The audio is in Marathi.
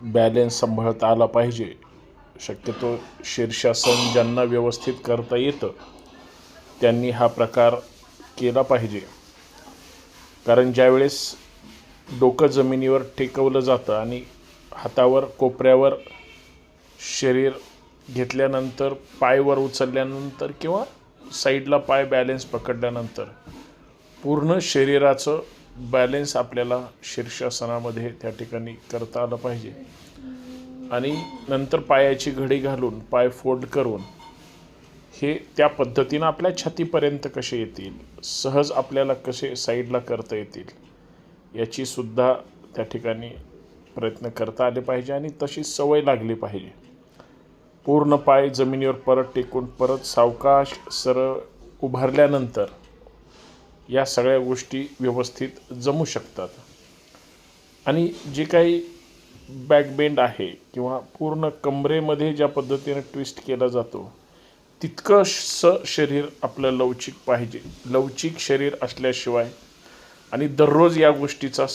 बॅलेन्स सांभाळता आला पाहिजे. शक्यतो शीर्षासन ज्यांना व्यवस्थित करता येतं त्यांनी हा प्रकार केला पाहिजे. कारण ज्यावेळेस डोकं जमिनीवर टेकवलं जातं आणि हातावर कोपऱ्यावर शरीर घेतल्यानंतर पाय वर उचलल्यानंतर किंवा साईडला पाय बॅलेन्स पकडल्यानंतर पूर्ण शरीराचं बॅलेन्स आपल्याला शीर्षासनामध्ये त्या ठिकाणी करता आलं पाहिजे. आणि नंतर पायाची घडी घालून पाय फोल्ड करून हे त्या पद्धतीनं आपल्या छातीपर्यंत कसे येतील, सहज आपल्याला कसे साईडला करता येतील याची सुद्धा त्या ठिकाणी प्रयत्न करता आले पाहिजे आणि तशी सवय लागली पाहिजे. पूर्ण पाय जमिनीवर परत टेकून परत सावकाश सरळ उभारल्यानंतर या सगळ्या गोष्टी व्यवस्थित जमू शकतात. आणि जे काही बॅकबेंड आहे किंवा पूर्ण कमरेमध्ये ज्या पद्धतीने ट्विस्ट केला जातो तितकंसं शरीर आपलं लवचिक पाहिजे. लवचिक शरीर असल्याशिवाय आणि दररोज या गोष्टीचा